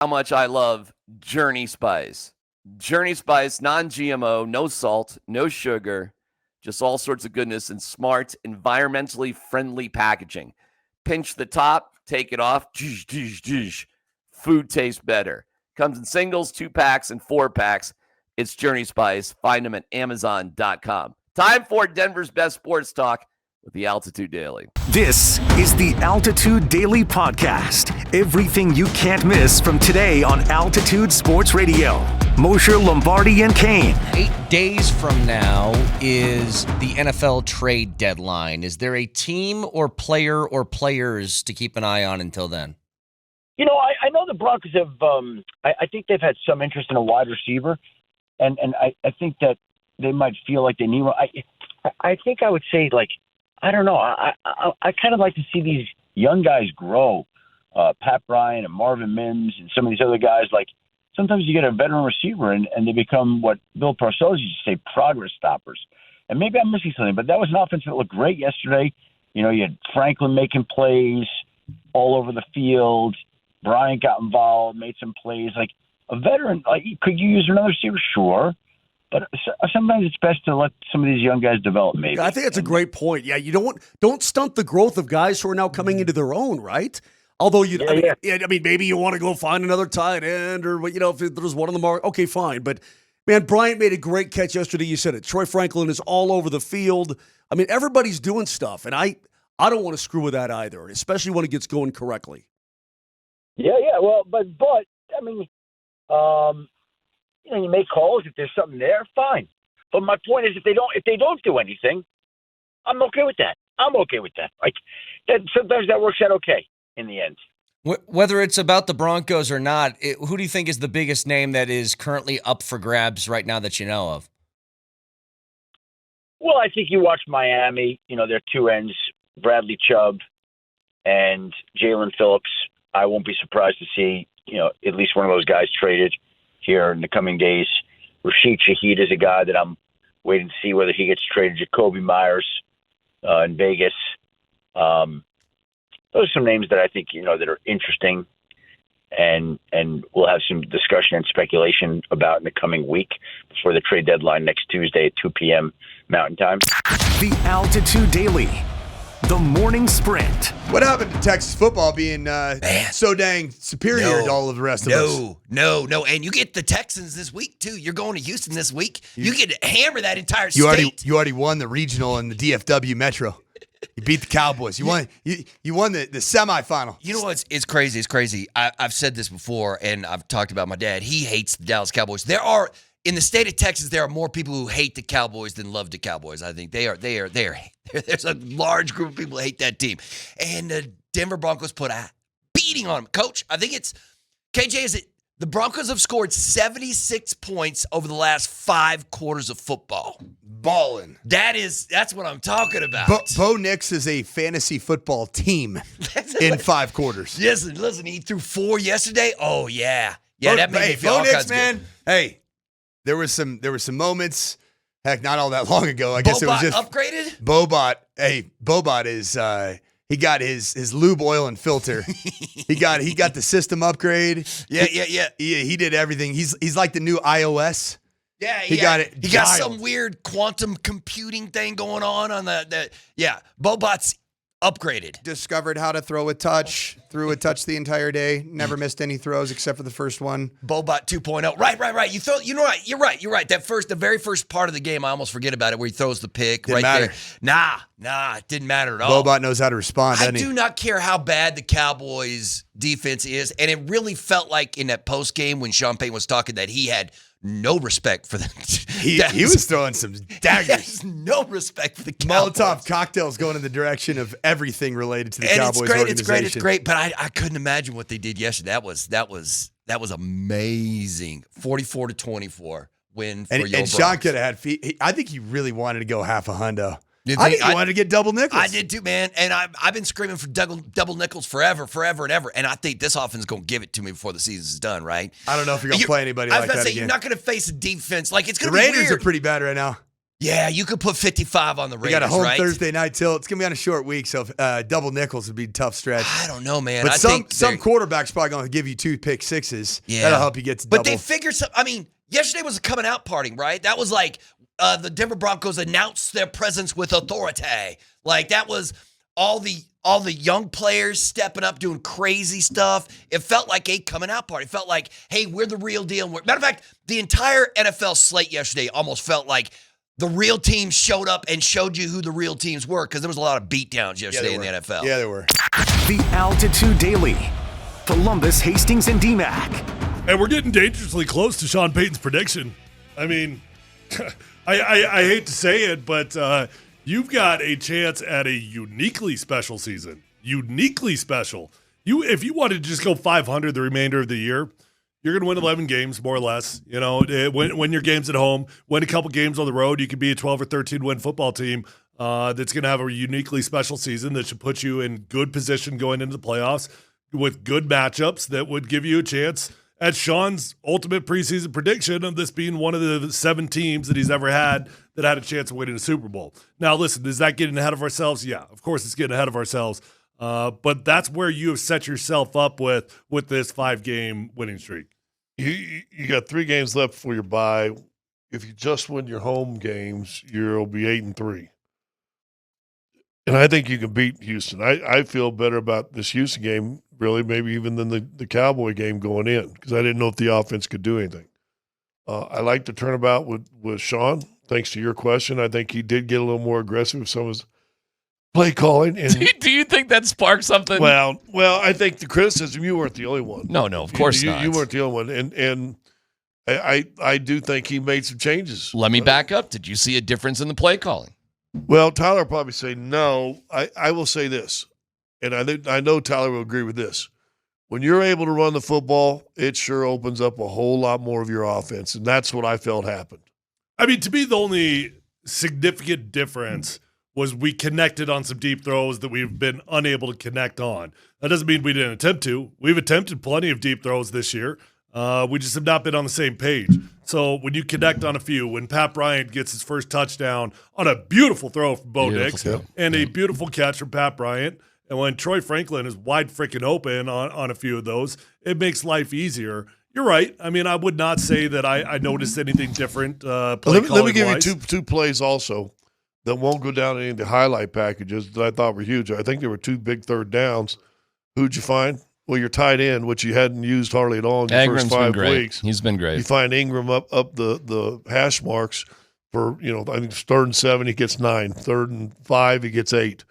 how much I love Journey Spice. Journey Spice, non-GMO, no salt, no sugar, just all sorts of goodness and smart, environmentally friendly packaging. Pinch the top, take it off. Food tastes better. Comes in singles, 2-packs, and 4-packs. It's Journey Spice. Find them at Amazon.com. Time for Denver's best sports talk with the Altitude Daily. This is the Altitude Daily Podcast. Everything you can't miss from today on Altitude Sports Radio. Mosher, Lombardi, and Kane. 8 days from now is the NFL trade deadline. Is there a team or player or players to keep an eye on until then? You know, I know the Broncos have I think they've had some interest in a wide receiver, and I think that they might feel like they need one. I think I would say, like, I don't know. I kind of like to see these young guys grow. Pat Bryant and Marvin Mims and some of these other guys. Like, sometimes you get a veteran receiver and they become what Bill Parcells used to say, progress stoppers. And maybe I'm missing something, but that was an offense that looked great yesterday. You know, you had Franklin making plays all over the field. Bryant got involved, made some plays. Like, a veteran, like, could you use another receiver? Sure. But sometimes it's best to let some of these young guys develop, maybe. I think that's a great point. Yeah, you don't stunt the growth of guys who are now coming into their own, right? Although I mean, maybe you want to go find another tight end, or if there's one on the market, okay, fine. But man, Bryant made a great catch yesterday. You said it. Troy Franklin is all over the field. I mean, everybody's doing stuff, and I don't want to screw with that either, especially when it gets going correctly. Yeah. Well, but I mean, you make calls if there's something there, fine. But my point is, if they don't do anything, I'm okay with that. Like, sometimes that works out okay in the end. Whether it's about the Broncos or not, who do you think is the biggest name that is currently up for grabs right now that you know of? Well, I think you watch Miami. Their two ends, Bradley Chubb and Jalen Phillips. I won't be surprised to see at least one of those guys traded here in the coming days. Rashid Shaheed is a guy that I'm waiting to see whether he gets traded. Jacoby Myers in Vegas. Those are some names that I think that are interesting, and we'll have some discussion and speculation about in the coming week before the trade deadline next Tuesday at 2 p.m. Mountain Time. The Altitude Daily. The Morning Sprint. What happened to Texas football being so dang superior to all of the rest of us? No. And you get the Texans this week, too. You're going to Houston this week. You get to hammer that entire state. You already won the regional and the DFW Metro. You beat the Cowboys. You won the semifinal. You know what? It's crazy. It's crazy. I've said this before, and I've talked about my dad. He hates the Dallas Cowboys. In the state of Texas, there are more people who hate the Cowboys than love the Cowboys. I think they are. There's a large group of people who hate that team. And the Denver Broncos put a beating on them. Coach, I think it's KJ. Is it the Broncos have scored 76 points over the last 5 quarters of football? Ballin'. That's what I'm talking about. Bo Nix is a fantasy football team in 5 quarters. Listen, he threw 4 yesterday. Oh yeah, that made me feel all kinds of good. Hey. There was some moments, heck, not all that long ago. I guess it was just upgraded. Bobot is he got his lube oil and filter. he got the system upgrade. Yeah. He did everything. He's like the new iOS. Yeah, he got it. He got some weird quantum computing thing going on the. Yeah, Bobot's upgraded. Discovered how to throw a touch. Threw a touch the entire day. Never missed any throws except for the first one. Bobot 2.0. Right. You're right. The very first part of the game, I almost forget about it, where he throws the pick didn't matter. There. Nah, it didn't matter at all. Bobot knows how to respond. I do not care how bad the Cowboys defense is, and it really felt like in that post game when Sean Payton was talking that he had no respect for them. He was throwing some daggers. No respect for the Cowboys. Molotov cocktails going in the direction of everything related to the Cowboys organization. It's great. But I couldn't imagine what they did yesterday. That was amazing. 44-24 win for your And Broncos. Sean could have had feet. I think he really wanted to go half a hundo. I think he wanted to get double nickels. I did too, man. And I've been screaming for double nickels forever and ever. And I think this offense is going to give it to me before the season's done, right? I don't know if you're going to play anybody like that again. You're not going to face a defense. Like, it's going to be weird. The Raiders are pretty bad right now. Yeah, you could put 55 on the Raiders, We got a home right? Thursday night tilt. It's going to be on a short week, so double nickels would be a tough stretch. I don't know, man. But I some think quarterbacks probably going to give you 2 pick sixes. Yeah. That'll help you get to But double. they figured some. I mean, yesterday was a coming out party, right? That was like the Denver Broncos announced their presence with authority. Like that was all the young players stepping up, doing crazy stuff. It felt like a coming out party. It felt like, hey, we're the real deal. Matter of fact, the entire NFL slate yesterday almost felt like the real teams showed up and showed you who the real teams were because there was a lot of beatdowns yesterday in the NFL. Yeah, there were. The Altitude Daily. Columbus, Hastings, and DMAC. And we're getting dangerously close to Sean Payton's prediction. I mean, I hate to say it, but you've got a chance at a uniquely special season. Uniquely special. If you wanted to just go 500 the remainder of the year, you're going to win 11 games, more or less. You know, win your games at home, win a couple games on the road. You could be a 12 or 13 win football team that's going to have a uniquely special season that should put you in good position going into the playoffs with good matchups that would give you a chance at Sean's ultimate preseason prediction of this being one of the 7 teams that he's ever had that had a chance of winning a Super Bowl. Now, listen, is that getting ahead of ourselves? Yeah, of course it's getting ahead of ourselves. But that's where you have set yourself up with this 5-game winning streak. You got 3 games left before your bye. If you just win your home games, you'll be 8-3. And I think you can beat Houston. I feel better about this Houston game, really, maybe even than the Cowboy game going in, because I didn't know if the offense could do anything. I like the turnabout with Sean. Thanks to your question, I think he did get a little more aggressive with some of his play calling. And Do you think that sparked something? well, I think the criticism, you weren't the only one. No, of course not. You weren't the only one, and I do think he made some changes. Let me back up. Did you see a difference in the play calling? Well, Tyler will probably say no. I will say this, and I know Tyler will agree with this. When you're able to run the football, it sure opens up a whole lot more of your offense, and that's what I felt happened. I mean, to me, the only significant difference was we connected on some deep throws that we've been unable to connect on. That doesn't mean we didn't attempt to. We've attempted plenty of deep throws this year. We just have not been on the same page. So when you connect on a few, when Pat Bryant gets his first touchdown on a beautiful throw from Bo Nix and a beautiful catch from Pat Bryant, and when Troy Franklin is wide freaking open on a few of those, it makes life easier. You're right. I mean, I would not say that I noticed anything different. Let me give you two plays also that won't go down in any of the highlight packages that I thought were huge. I think there were 2 big third downs. Who'd you find? Well, your tight end, which you hadn't used hardly at all in your first 5 weeks. He's been great. You find Ingram up the hash marks for, I think it's 3rd and 7, he gets 9. 3rd and 5, he gets 8.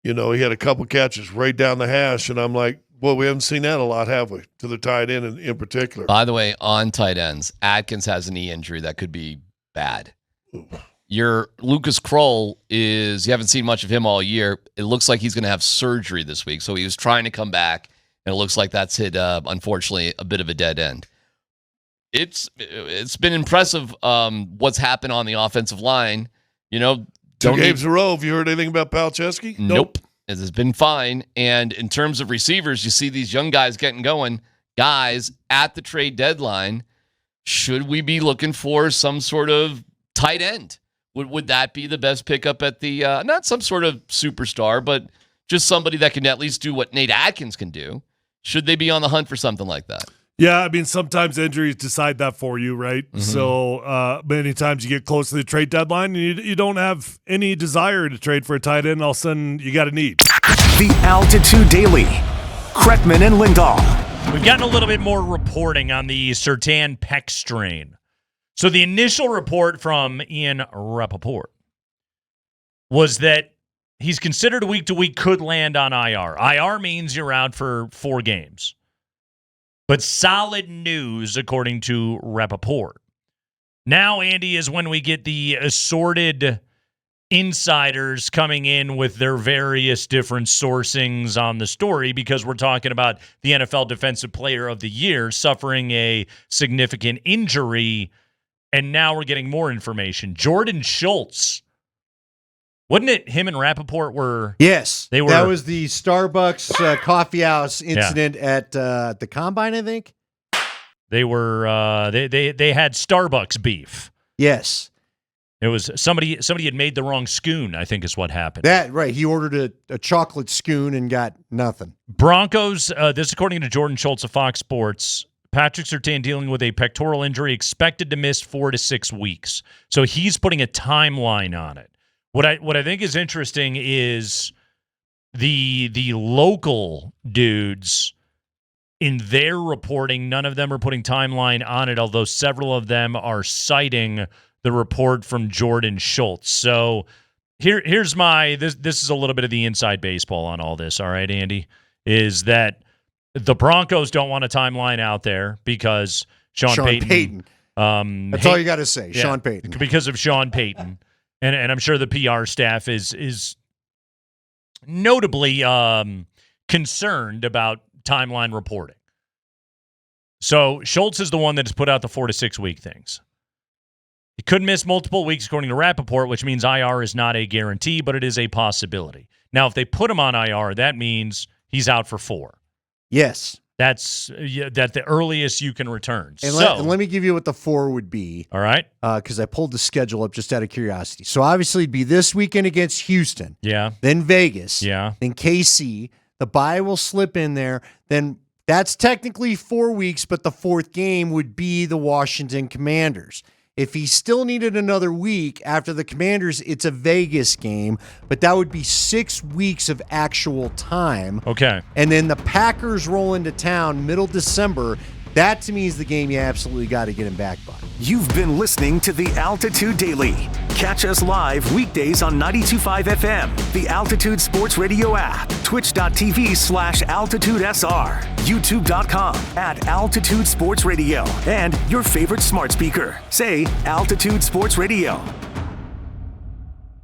He had a couple catches right down the hash, and I'm like, well, we haven't seen that a lot, have we? To the tight end in particular. By the way, on tight ends, Atkins has a knee injury that could be bad. Ooh. Your Lucas Kroll you haven't seen much of him all year. It looks like he's going to have surgery this week. So he was trying to come back, and it looks like that's hit, unfortunately, a bit of a dead end. It's been impressive what's happened on the offensive line. 2 games in a row. Have you heard anything about Palczewski? Nope. It has been fine. And in terms of receivers, you see these young guys getting going. Guys, at the trade deadline, should we be looking for some sort of tight end? Would that be the best pickup at the not some sort of superstar, but just somebody that can at least do what Nate Atkins can do? Should they be on the hunt for something like that? Yeah, I mean, sometimes injuries decide that for you, right? Mm-hmm. So many times you get close to the trade deadline and you don't have any desire to trade for a tight end, all of a sudden you got a need. The Altitude Daily. Kretman and Lindahl. We've gotten a little bit more reporting on the Surtain pec strain. So the initial report from Ian Rappaport was that he's considered week to week, could land on IR. IR means you're out for 4 games. But solid news, according to Rappaport. Now, Andy, is when we get the assorted insiders coming in with their various different sourcings on the story, because we're talking about the NFL Defensive Player of the Year suffering a significant injury, and now we're getting more information. Jordan Schultz. Wasn't it him and Rappaport were? Yes. They were. That was the Starbucks coffee house incident at the Combine, I think. They were they had Starbucks beef. Yes. It was somebody had made the wrong scoon, I think is what happened. That, right. He ordered a chocolate scoon and got nothing. Broncos, this according to Jordan Schultz of Fox Sports, Patrick Surtain dealing with a pectoral injury, expected to miss 4 to 6 weeks. So he's putting a timeline on it. What I think is interesting is the local dudes in their reporting, none of them are putting timeline on it, although several of them are citing the report from Jordan Schultz. So here's my this is a little bit of the inside baseball on all this, all right, Andy, is that the Broncos don't want a timeline out there because Sean Payton. That's all you got to say, yeah, Sean Payton. Because of Sean Payton. And I'm sure the PR staff is notably concerned about timeline reporting. So Schultz is the one that has put out the 4 to 6 week things. He could miss multiple weeks according to Rappaport, which means IR is not a guarantee, but it is a possibility. Now, if they put him on IR, that means he's out for 4. Yes. That's the earliest you can return. And let me give you what the 4 would be. All right. Because I pulled the schedule up just out of curiosity. So obviously it'd be this weekend against Houston. Yeah. Then Vegas. Yeah. Then KC. The bye will slip in there. Then that's technically 4 weeks, but the 4th game would be the Washington Commanders. If he still needed another week after the Commanders, it's a Vegas game, but that would be 6 weeks of actual time. Okay. And then the Packers roll into town middle December. That, to me, is the game you absolutely got to get him back by. You've been listening to the Altitude Daily. Catch us live weekdays on 92.5 FM, the Altitude Sports Radio app, twitch.tv/AltitudeSR, youtube.com/Altitude Sports Radio, and your favorite smart speaker. Say Altitude Sports Radio.